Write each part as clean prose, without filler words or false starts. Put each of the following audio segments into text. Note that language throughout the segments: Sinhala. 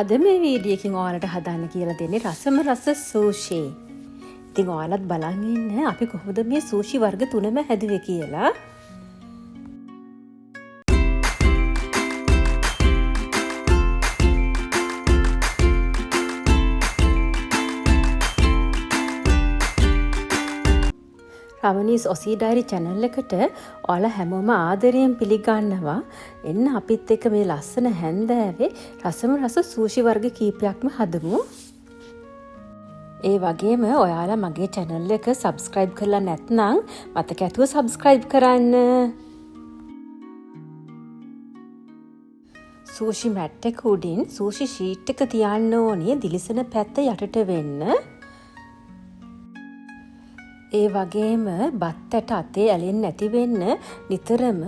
අද මේ වීඩියෝ එකෙන් ඔයාලට හදන්න කියලා දෙන්නේ රසම රස සූෂි. ඉතින් ඔයාලත් බලන් ඉන්න අපි කොහොමද මේ සූෂි වර්ග තුනම හැදුවේ කියලා. රමනීස් ඔසී ඩයරි channel එකට ඔයාලා හැමෝම ආදරයෙන් පිළිගන්නවා. එන්න අපිත් එක්ක මේ ලස්සන හැන්දෑවේ රසම රස සූෂි වර්ග කීපයක්ම හදමු. ඒ වගේම ඔයාලා මගේ channel එක subscribe කරලා නැත්නම් මතක ඇතුව subscribe කරන්න. සූෂි මැට් එක උඩින් සූෂි ෂීට් එක තියන්න ඕනේ දිලිසෙන පැත්ත යටට වෙන්න. ඒ වගේම බත් ඇට අතේ ඇලෙන්නේ නැති වෙන්න නිතරම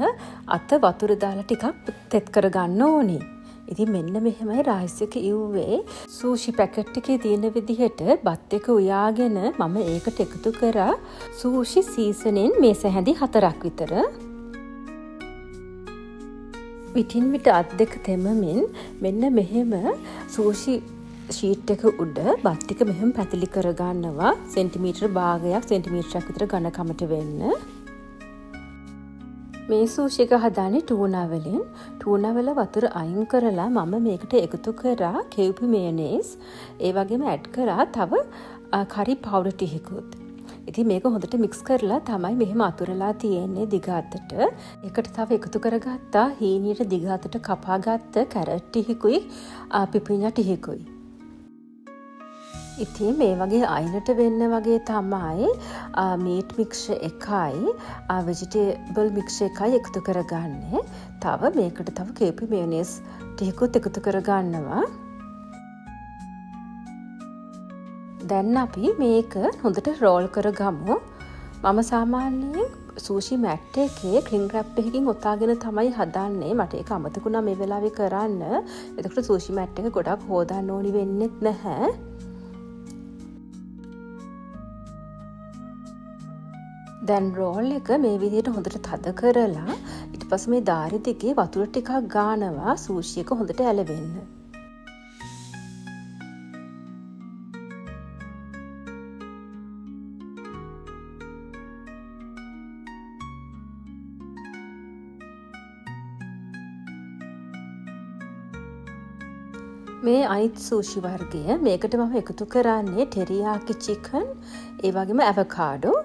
අත වතුර දාලා ටිකක් තෙත් කරගන්න ඕනේ. ඉතින් මෙන්න මෙහෙමයි රයිස් එක ඉව්වේ. සූෂි පැකට් එකේ තියෙන විදිහට බත් එක උයාගෙන මම ඒකට එකතු කරා සූෂි සීසනින් මේස හැඳි 4ක් විතර. පිටින් පිට අත් දෙක තෙමමින් මෙන්න මෙහෙම සූෂි ෂීට් එක උඩ බත් ටික මෙහෙම පැතිලි කරගන්නවා. සෙන්ටිමීටර භාගයක් සෙන්ටිමීටරයක් විතර ඝනකමට වෙන්න. මේ සූෂි එක හදාන්නේ ටූනා වලින්. ටූනා වල වතුර අයින් කරලා මම මේකට එකතු කරා කෙව්පි මේනේස්. ඒ වගේම ඇඩ් කරා තව කරි පවුඩර් ටිකකුත්. ඉතින් මේක හොඳට මික්ස් කරලා තමයි මෙහෙම අතුරලා තියෙන්නේ දිග අතට. ඒකට තව එකතු කරගත්තා හීනියට දිග අතට කපාගත්ත කැරට් ටිකකුයි පිපිඤ්ඤා ටිකකුයි. ඉතින් මේ වගේ අයිනට වෙන්න වගේ තමයි මීට් මික්ස්චර් එකයි වෙජිටේබල් මික්ස්චර් එකයි එකතු කරගන්නේ. තව මේකට තව කේපි මේනේස් ටිකකුත් එකතු කරගන්නවා. දැන් අපි මේක හොඳට රෝල් කරගමු. මම සාමාන්‍යයෙන් සූෂි මැට් එකේ ක්ලින් රැප් එකකින් ඔතාගෙන තමයි හදන්නේ. මට ඒක අමතකුණා මේ වෙලාවේ කරන්න. එතකොට සූෂි මැට් එක ගොඩක් හොදන්න ඕනි වෙන්නේ නැහැ. දැන් රෝල් එක මේ විදිහට හොඳට තද කරලා ඊට පස්සේ මේ ධාරි දිගේ වතුර ටිකක් ගානවා සූෂි එක හොඳට ඇලවෙන්න. මේ අනිත් සූෂි වර්ගය මේකට මම එකතු කරන්නේ ටෙරියාකි චිකන් ඒ වගේම ඇවකාඩෝ.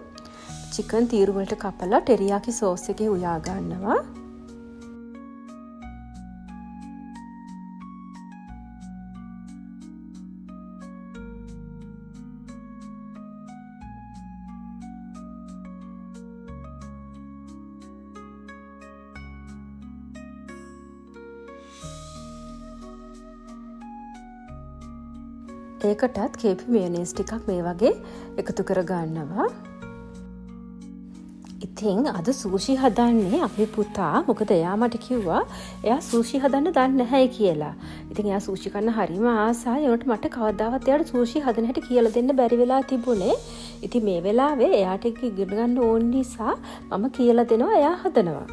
චිකන් තීරු වලට කපලා ටෙරියාකි සෝස් එකේ උයා ගන්නවා. ඒකටත් කේපි මේනේස් ටිකක් මේ වගේ එකතු කර ගන්නවා. ඉතින් අද සූෂි හදන්නේ අපේ පුතා. මොකද එයා මට කිව්වා එයා සූෂි හදන්න දන්නේ නැහැ කියලා. ඉතින් එයා සූෂි කන්න හරිම ආසයි. ඒකට මට කවදාවත් එයාට සූෂි හදන හැටි කියලා දෙන්න බැරි වෙලා තිබුණේ. ඉතින් මේ වෙලාවේ එයාට ඒක ඉගෙන ගන්න ඕන නිසා මම කියලා දෙනවා එයා හදනවා.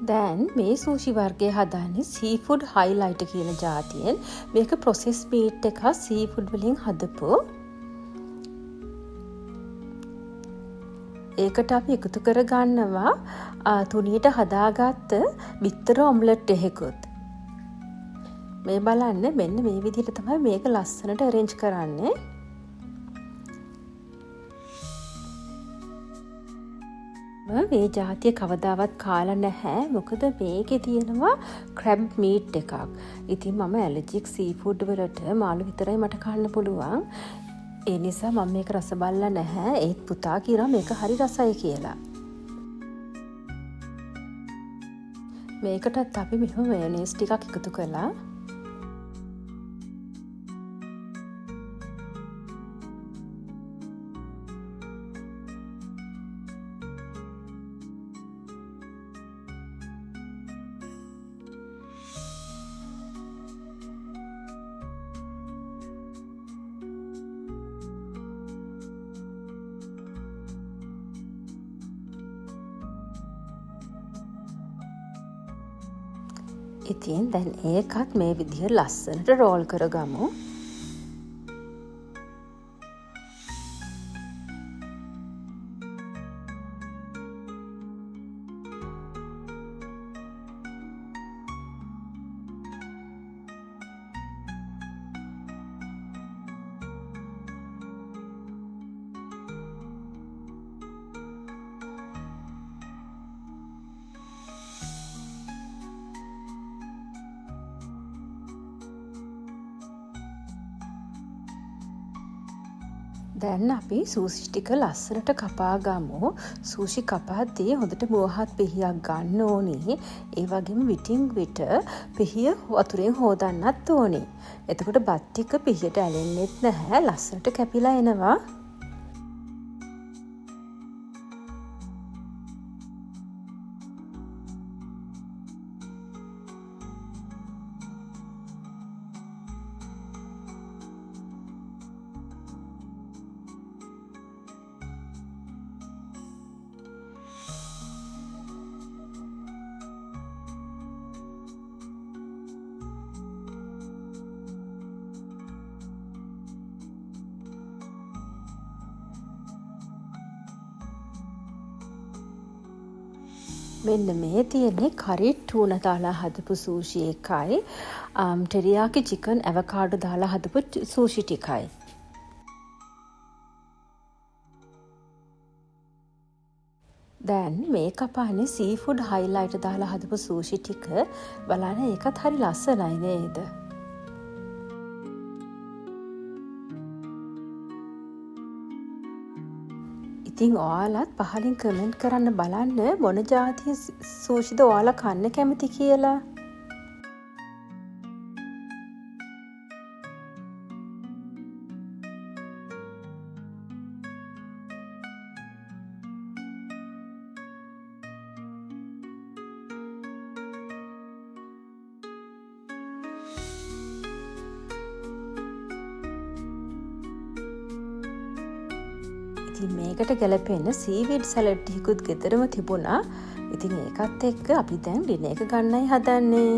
දැන් මේ සූෂි වර්ගය හදන්නේ සීෆුඩ් හයිලයිට් කියන ජාතියෙන්. මේක ප්‍රොසෙස් මීට් එක සීෆුඩ් වලින් හදපු. ඒකට අපි එකතු කරගන්නවා තුනියට හදාගත්ත බිත්තර ඔම්ලට් එකකුත්. මේ බලන්න මෙන්න මේ විදිහට තමයි මේක ලස්සනට arrange කරන්නේ. මේ ජාතිය කවදාවත් කාලා නැහැ. මොකද මේකේ තියෙනවා ක්‍රැබ් මීට් එකක්. ඉතින් මම ඇලර්ජික් සීෆුඩ් වලට මාළු විතරයි මට කන්න පුළුවන්. ඒ නිසා මම මේක රස බලලා නැහැ. ඒත් පුතා කියනවා මේක හරි රසයි කියලා. මේකටත් අපි මෙහෙම මේනේස් ටිකක් එකතු කළා. ඉතින් දැන් ඒකත් මේ විදිහ ලස්සනට රෝල් කරගමු. දැන් අපි සූෂි ටික ලස්සනට කපා ගමු. සූෂි කපාද්දී හොඳට මුවහත් පිහියක් ගන්න ඕනේ. ඒ වගේම විටින් විට පිහිය වතුරෙන් හොදන්නත් ඕනේ. එතකොට බත් ටික පිහියට ඇලෙන්නෙත් නැහැ. ලස්සනට කැපිලා එනවා. මෙන්න මේ තියෙන්නේ කරි ටූන දාලා හදපු සූෂි එකයි ටෙරියාකි චිකන් ඇවකාඩෝ දාලා හදපු සූෂි ටිකයි. දැන් මේ කපානේ සීෆුඩ් හයිලයිට් දාලා හදපු සූෂි ටික. බලන්න ඒකත් හරි ලස්සනයි නේද? ඉතින් ඔයාලත් පහලින් කමෙන්ට් කරන්න බලන්න මොන ජාතිය සූෂිද ඔයාලා කන්න කැමති කියලා. ඉතින් මේකට ගැලපෙන සීවීඩ් සැලඩ් ටිකකුත් ගෙදරම තිබුණා. ඉතින් ඒකත් එක්ක අපි දැන් ඩිනර් එක ගන්නයි හදන්නේ.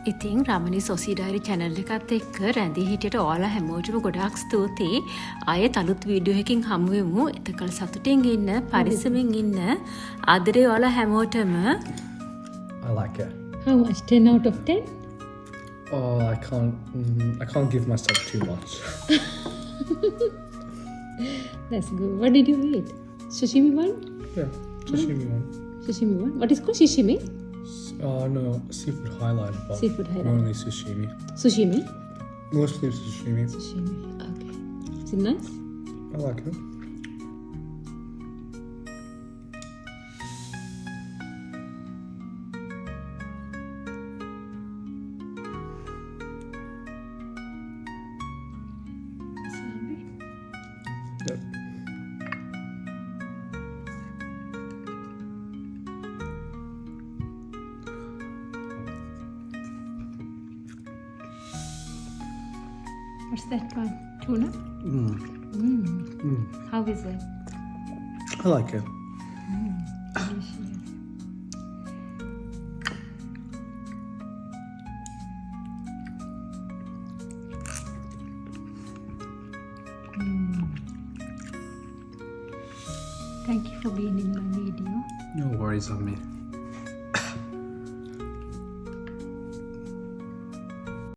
ඉතින් රමණී සොසි ඩයරි channel එකත් එක්ක රැඳී හිටියට ඔයාලා හැමෝටම ගොඩාක් ස්තුතියි. ආයෙත් අලුත් වීඩියෝ එකකින් හමු වෙමු. එතකල් සතුටින් ඉන්න, පරිස්සමින් ඉන්න. ආදරේ ඔයාලා හැමෝටම. I like it. How much? 10 out of 10? Oh, I can't give myself too much. That's good. What did you eat? Sashimi one? Yeah, sashimi one. Sashimi one. What is called sashimi? No, seafood highlight. But Seafood highlight. Normally sashimi. Sushimi? Mostly sashimi. Sashimi. Okay. Is it nice? I like it. Yep. What's that one? Tuna? How is it? I like it. Delicious. Thank you for being in my video. No worries on me.